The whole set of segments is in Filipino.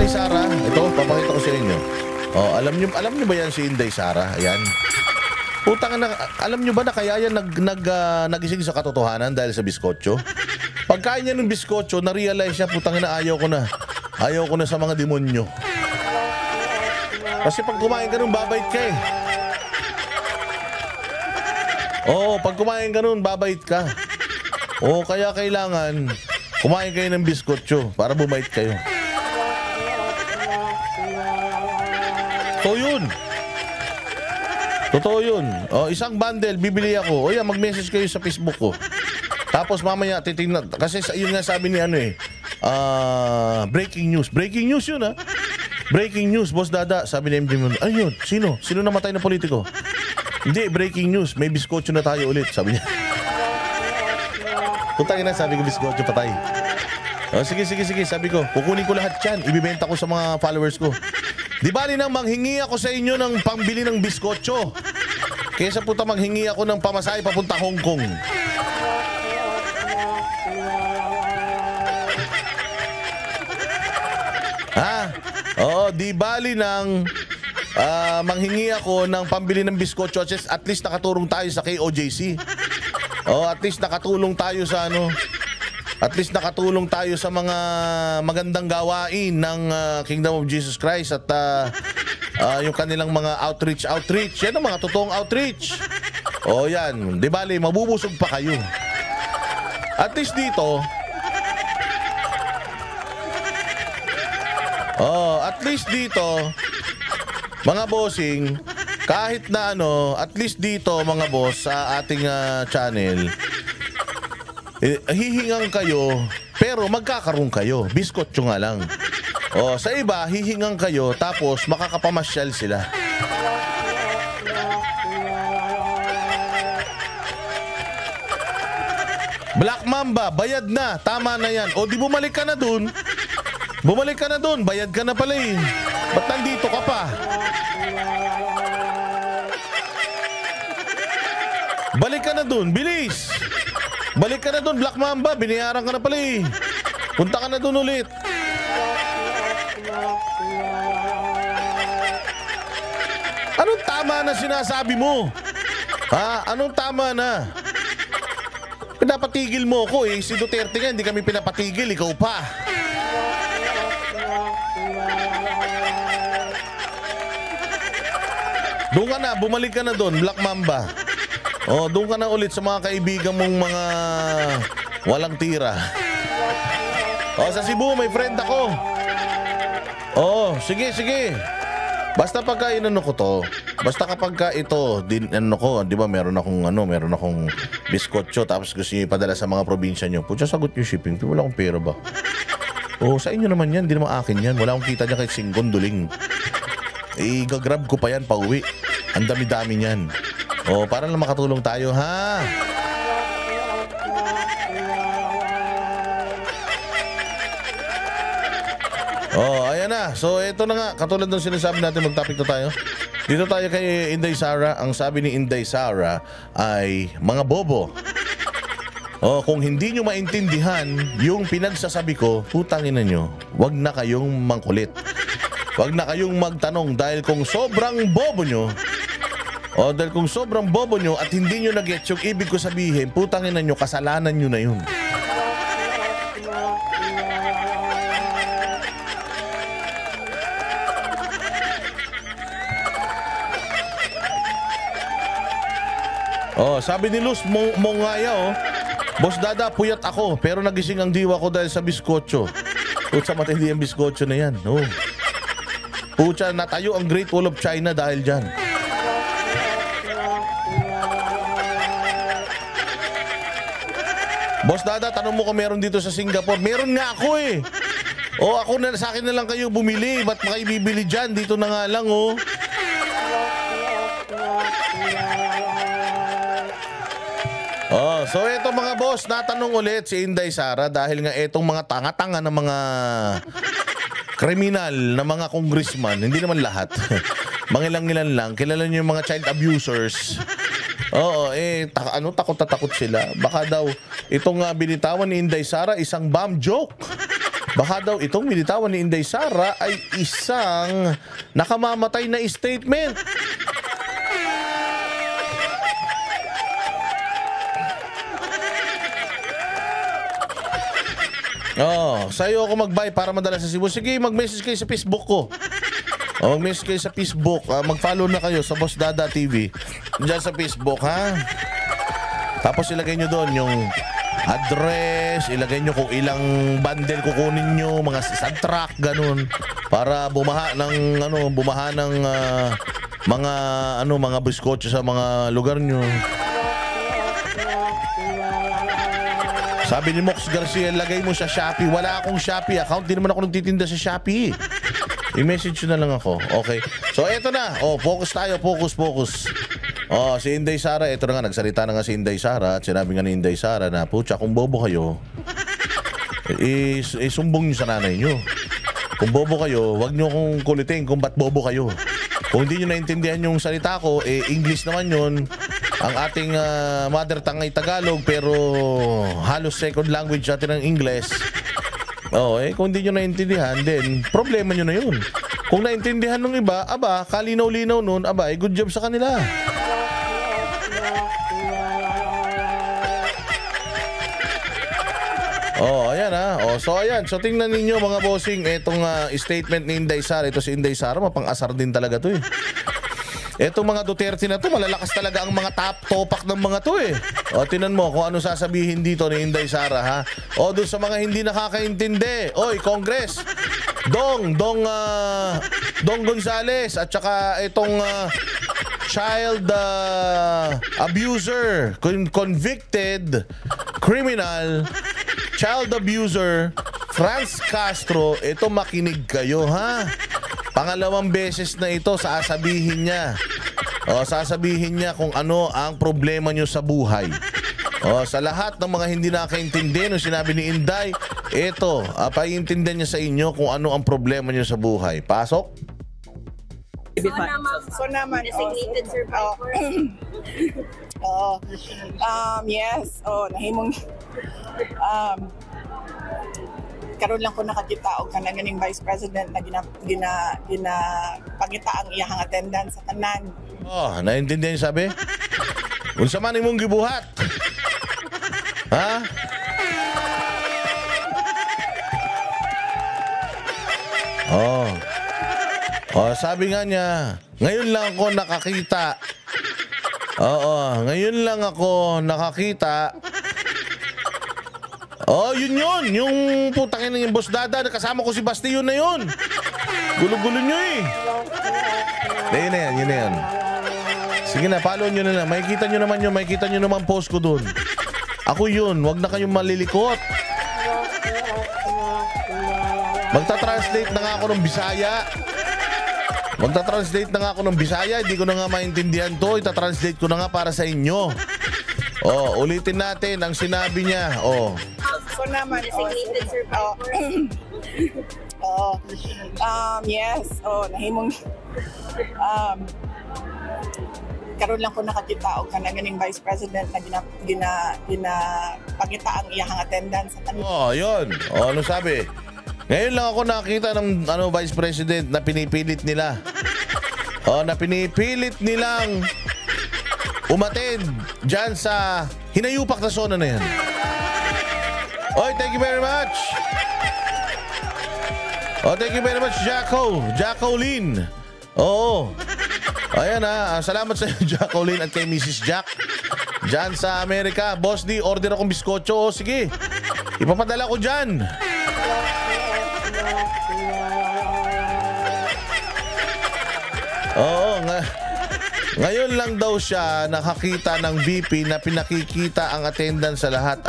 Sara, ito, papakita ko sa inyo. Oh, alam niyo ba yan si Inday Sara? Ayan. Putang na, alam niyo ba na kaya yan nagising sa katotohanan dahil sa biskotso? Pagkain niya ng biskotso, na-realize siya, putang na, ayaw ko na. Ayaw ko na sa mga demonyo. Kasi pag kumain ka nun, babait ka eh. Oo, pag kumain ka nun, babait ka. Oo, kaya kailangan kumain kayo ng biskotso para bumait kayo. So yun. Totoo yun. O, isang bundle, bibili ako. O yan, mag-message kayo sa Facebook ko. Tapos mamaya, titignan. Kasi yun nga sabi ni ano eh. Breaking news. Breaking news yun ha. Breaking news, Boss Dada. Sabi ni MJ Moon. Ano yun? Sino? Sino namatay na politiko? Hindi, breaking news. May biskotso na tayo ulit. Sabi niya. Putangin na, sabi ko biskotso patay. O, sige. Sabi ko, kukunin ko lahat yan. Ibibenta ko sa mga followers ko. Di bali nang manghingi ako sa inyo ng pambili ng biskotso. Kesa puta manghingi ako ng pamasahe papunta Hong Kong. Ha? Oo, di bali nang manghingi ako ng pambili ng biskotso at least nakatulong tayo sa KOJC. Oo, at least nakatulong tayo sa ano. At least nakatulong tayo sa mga magandang gawain ng Kingdom of Jesus Christ at yung kanilang mga outreach. Yan ang mga totoong outreach. O yan, di bali, mabubusog pa kayo. At least dito, mga bossing, kahit na ano, at least dito mga boss sa ating channel, hihingang kayo, pero magkakaroon kayo. Biskotso nga lang. O, sa iba, hihingang kayo, tapos makakapamasyal sila. Black Mamba, bayad na. Tama na yan. O, di bumalik ka na dun. Bayad ka na pala eh. Ba't nandito ka pa? Balik ka na dun. Bilis! Balik ka na doon, Black Mamba. Binayaran ka na pala eh. Punta ka na doon ulit. Anong tama na sinasabi mo? Ha? Anong tama na? Pinapatigil mo ko eh. Si Duterte nga, hindi kami pinapatigil. Ikaw pa. Doon ka na, bumalik ka na doon, Black Mamba. Oh, doon ka na ulit sa mga kaibigan mong mga walang tira. Oh, sa Cebu, may friend ako. Oh, sige. Basta pagka inano ko to, basta kapag ka ito, ano ko, di ba meron akong biskotso, tapos gusto nyo ipadala sa mga probinsya nyo. Pucha, sagot yung shipping. Wala akong pera ba? Oh, sa inyo naman yan, di naman akin yan. Wala akong kita niya kahit singgon duling. Gagrab ko pa yan pa uwi. Ang dami-dami niyan. Oh, para lang makatulong tayo, ha? Oh, ayan na. So, ito na nga. Katulad ng sinasabi natin, mag-topic na tayo. Dito tayo kay Inday Sara. Ang sabi ni Inday Sara ay mga bobo. Oh, kung hindi nyo maintindihan yung pinagsasabi ko, putangin na nyo, wag na kayong mangkulit. Wag na kayong magtanong dahil kung sobrang bobo nyo, dahil kung sobrang bobo nyo at hindi nyo nag-get yung ibig ko sabihin, putangin na nyo, kasalanan nyo na yun. Oh, sabi ni Luz Mongaya, Boss Dada, puyat ako, pero nagising ang diwa ko dahil sa biskotso. Putsa, matindi ang biskotso na yan. Oh. Putsa, natayo ang Great Wall of China dahil dyan. Boss Dada, tanong mo kung meron dito sa Singapore. Meron nga ako eh. Ako na, sa akin na lang kayo bumili. Ba't kayo bibili dyan? Dito na nga lang, so eto mga boss, natanong ulit si Inday Sara dahil nga etong mga tanga-tanga na mga kriminal na mga congressman, hindi naman lahat. Mangilang-ilan lang. Kilala niyo yung mga child abusers. Oo, takot na takot sila. Baka daw itong binitawan ni Inday Sara isang bomb joke. Baka daw itong binitawan ni Inday Sara ay isang nakamamatay na statement. Sa'yo ako mag-buy para madala sa Cebu. Sige, mag-message kayo sa Facebook ko. Mag-message kayo sa Facebook. Mag-follow na kayo sa Boss Dada TV. Diyan sa Facebook, ha? Tapos ilagay nyo doon yung address, ilagay nyo kung ilang bundle kukunin nyo, mga isang truck, ganun. Para bumaha ng, mga biskotso sa mga lugar nyo. Sabi ni Mox Garcia, lagay mo sa Shopee. Wala akong Shopee account. Di naman ako nagtitinda sa Shopee. I-message nyo na lang ako. Okay. So, eto na. Focus tayo. Focus. Si Inday Sara. Eto na nga. Nagsalita na nga si Inday Sara. At sinabi nga ni Inday Sara na, pucha, kung bobo kayo, sumbong nyo sa nanay nyo. Kung bobo kayo, wag nyo kong kulitin kung ba't bobo kayo. Kung hindi nyo naintindihan yung salita ko, English naman yun. Ang ating mother tongue ay Tagalog, pero halos second language natin ang English. Kung hindi nyo naintindihan, then problema nyo na yun. Kung naintindihan ng iba, kalinaw-linaw nun, good job sa kanila. Ayan So ayan, so tingnan ninyo mga bossing, itong statement ni Inday Sara. Ito si Inday Sara, mapang-asar din talaga to Etong mga Duterte na to, malalakas talaga ang mga topak ng mga to tinan mo kung ano sasabihin dito ni Inday Sara, ha? Doon sa mga hindi nakakaintindi. Congress, Dong Gonzales at saka itong child abuser, convicted criminal, child abuser, Franz Castro. Ito, makinig kayo, ha? Pangalawang beses na ito, sasabihin niya. Sasabihin niya kung ano ang problema niyo sa buhay. Sa lahat ng mga hindi nakaintindi nung sinabi ni Inday, ito, paiintindihan niya sa inyo kung ano ang problema niyo sa buhay. Pasok? So naman, designated survivor. Yes. Nahimong karon lang ko nakakita og kanang ganing Vice President na ginapangita ang iyang attendance sa tanan. Naintindihan niyo sabi? Unsa man imong gibuhat? Ha? Sabi nga niya, ngayon lang ako nakakita. Ngayon lang ako nakakita. Yun. Yung putangin ng Boss Dada, kasama ko si Basti, yun na yun. Gulo-gulo nyo Yun na yan. Sige na, follow nyo na lang. Makikita nyo naman post ko dun. Ako yun, wag na kayong malilikot. Magta-translate na nga ako ng Bisaya. Hindi ko na nga maintindihan to. Ita-translate ko na nga para sa inyo. Ulitin natin ang sinabi niya. So naman, designated survivor. Yes. Nahimong karon lang ko nakakita og kanang ganing Vice President na ginapangita ang iyang attendance sa tanan. Yun. Ano sabi? Ngayon lang ako nakita ng Vice President na pinipilit nila. Na pinipilit nilang umattend dyan sa hinayupak na zona na yan. Thank you very much. Thank you very much, Jacqueline. Ayan salamat sa iyo, Jacqueline, at kay Mrs. Jack dyan sa Amerika. Boss D, order akong biskotso. Sige, ipapadala ko dyan. Ngayon lang daw siya nakakita ng VP na pinakikita ang attendance sa lahat.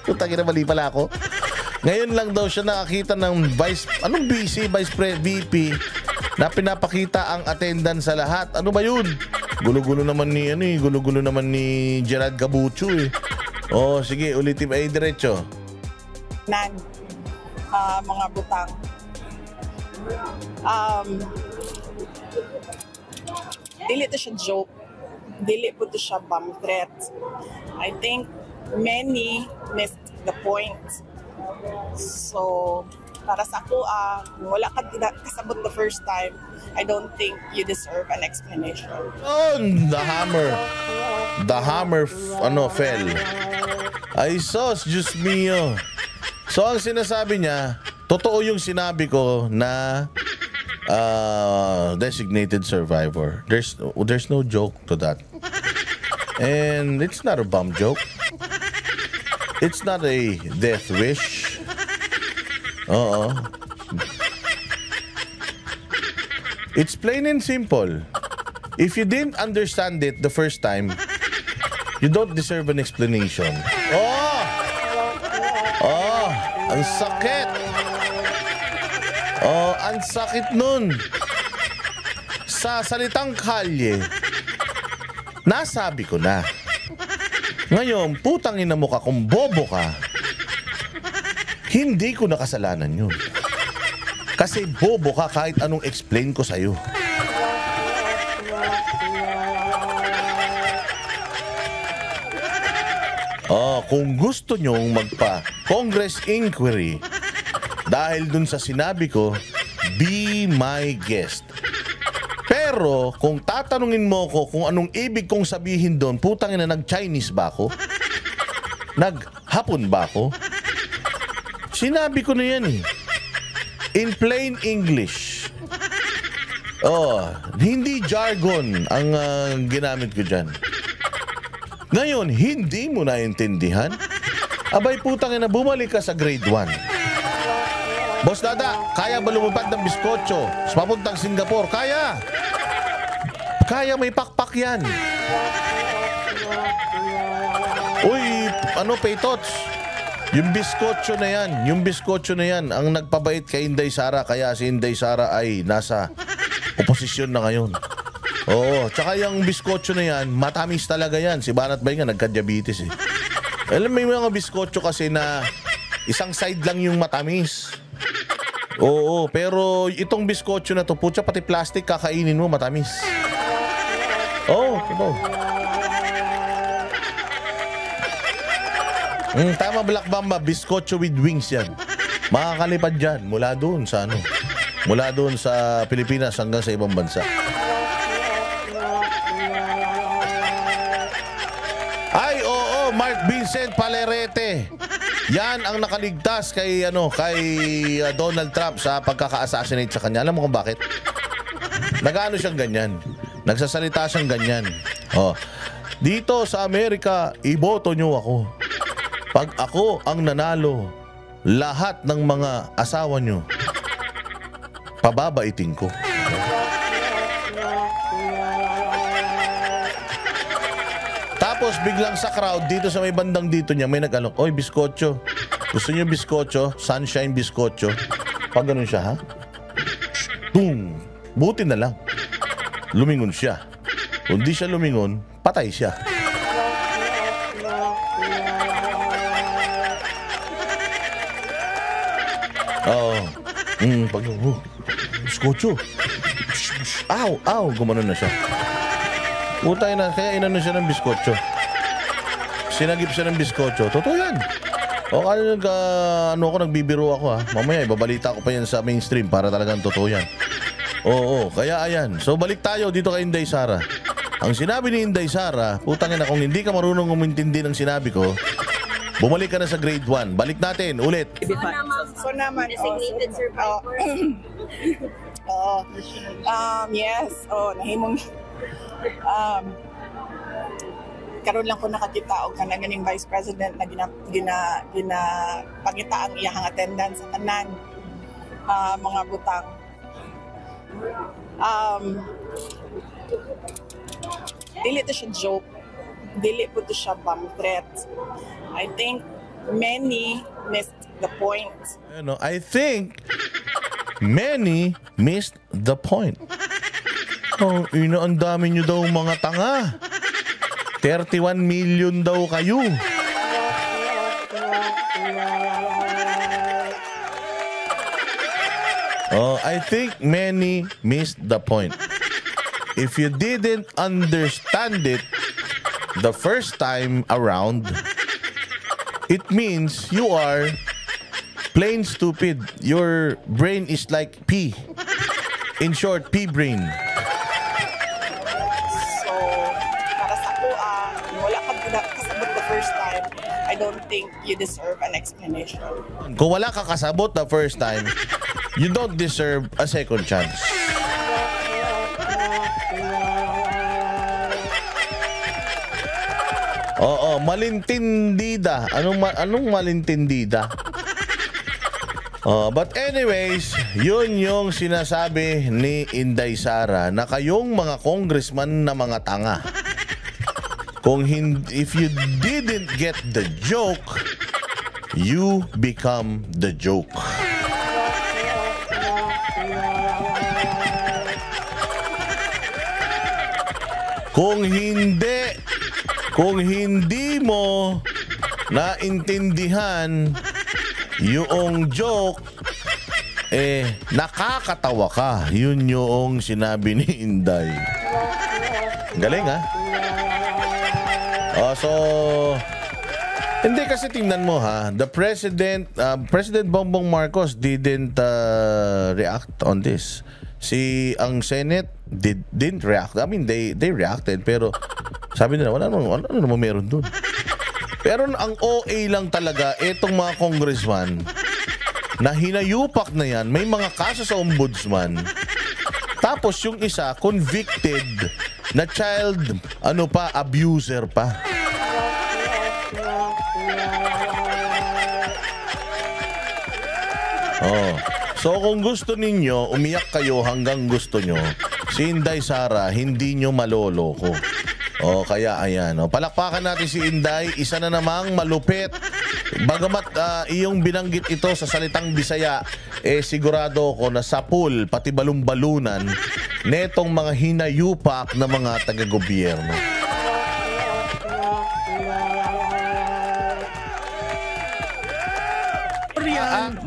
Tutangin na, mali pala ako. Ngayon lang daw siya nakakita ng VP na pinapakita ang attendance sa lahat. Ano ba yun? Gulo-gulo naman ni Gerard Gabucho sige, ulitin diretso. Mga butang. Dili to siya joke. Dili po to siya bomb threat. I think many missed the point. So, para sa ako, kung wala ka kasabot the first time, I don't think you deserve an explanation. Oh, the hammer. The hammer fell. Ay sos, Diyos mio. So ang sinasabi niya, totoo yung sinabi ko na designated survivor. There's no joke to that. And it's not a bum joke. It's not a death wish. Oo. It's plain and simple. If you didn't understand it the first time, you don't deserve an explanation. Oh! Oh! Ang sakit! Oh, ang sakit nun. Sa salitang kalye, nasabi ko na. Ngayon, putang ina mo ka kung bobo ka, hindi ko nakasalanan yun. Kasi bobo ka kahit anong explain ko sa'yo. Oh, kung gusto nyong magpa-Congress inquiry dahil dun sa sinabi ko, be my guest. Pero kung tatanungin mo ko kung anong ibig kong sabihin doon, putang ina, nag-Chinese ba ako? Nag-Hapon ba ako? Sinabi ko na yan eh. In plain English. Oh, hindi jargon ang ginamit ko dyan. Ngayon, hindi mo naintindihan? Abay putang ina, bumalik ka sa grade 1. Boss Dada, kaya ba lumipad ng biskotso sa papuntang Singapore? Kaya! Kaya, may pakpak yan. Uy, Paytots? Yung biskotso na yan, ang nagpabait kay Inday Sara, kaya si Inday Sara ay nasa oposisyon na ngayon. Oo, tsaka yung biskotso na yan, matamis talaga yan. Si Banat Bay nga, nagka-diabetes eh. Alam mo yung mga biskotso kasi na isang side lang yung matamis. Oo, pero itong biskotso na to, putya pati plastic, kakainin mo, matamis. Oo, ito. Tama, Black Mamba, biskotso with wings yan. Makakalipad dyan mula doon sa mula doon sa Pilipinas hanggang sa ibang bansa. Ay, oo, Mark Vincent Palerete. Yan ang nakaligtas kay Donald Trump sa pagkaka-assassinate sa kanya. Alam mo kung bakit? Nag-ano siyang ganyan. Nagsasalita siyang ganyan. Oh. Dito sa Amerika, iboto nyo ako. Pag ako ang nanalo, lahat ng mga asawa nyo, pababaitin ko. Tapos biglang sa crowd, dito sa may bandang dito niya, may nag-alok, oy, biskotso. Gusto niyo biskotso? Sunshine biskotso. Pag ganun siya, ha? Boom! Buti na lang. Lumingon siya. Kung di siya lumingon, patay siya. Oo. Pag biskotso. Aw, gumanon na siya. Utay na, kaya inano siya ng biskotso. Sinagip siya ng biskotso. Totoo yan. O ako nagbibiro ako ha. Mamaya ibabalita ko pa yan sa mainstream para talagang totoo yan. Oo, kaya ayan. So balik tayo dito kay Inday Sara. Ang sinabi ni Inday Sara, putangin na, kung hindi ka marunong umintindi ng sinabi ko, bumalik ka na sa grade 1. Balik natin, ulit. So naman, designated survivor. Yes. Nahimong karon lang ko nakakita og kanang ganing vice president na ginapangita ang iyang attendance sa tanan mga butang. Dili to siya joke, dili po to siya bomb threat. I think many missed the point. I think many missed the point. Oh, ang dami nyo daw mga tanga. 31 million daw kayo. Oh, I think many missed the point. If you didn't understand it the first time around, it means you are Plain stupid. Your brain is like pea. In short, pea brain. So, para sa ko, wala ka kasabot the first time, I don't think you deserve an explanation. Kung wala ka kasabot the first time, you don't deserve a second chance. Oo, malintindida. Anong malintindida? But anyways, yun yung sinasabi ni Inday Sara na kayong mga congressman na mga tanga. If you didn't get the joke, you become the joke. Kung hindi mo naintindihan yung joke, nakakatawa ka. Yun yung sinabi ni Inday. Galing, ha? So, hindi kasi tingnan mo, ha. The President Bongbong Marcos didn't react on this. Ang Senate didn't react. I mean, they reacted, pero sabi nila, wala naman meron dun. Pero ang OA lang talaga, etong mga congressman, na hinayupak na yan, may mga kaso sa ombudsman. Tapos yung isa, convicted na child, abuser pa. So kung gusto ninyo, umiyak kayo hanggang gusto nyo, si Inday Sara, hindi nyo maloloko. Kaya ayan. Palakpakan natin si Inday, isa na namang malupit. Bagamat iyong binanggit ito sa salitang Bisaya, sigurado ko na sa pool, pati balumbalunan, netong mga hinayupak na mga taga-gobyerno. Rian.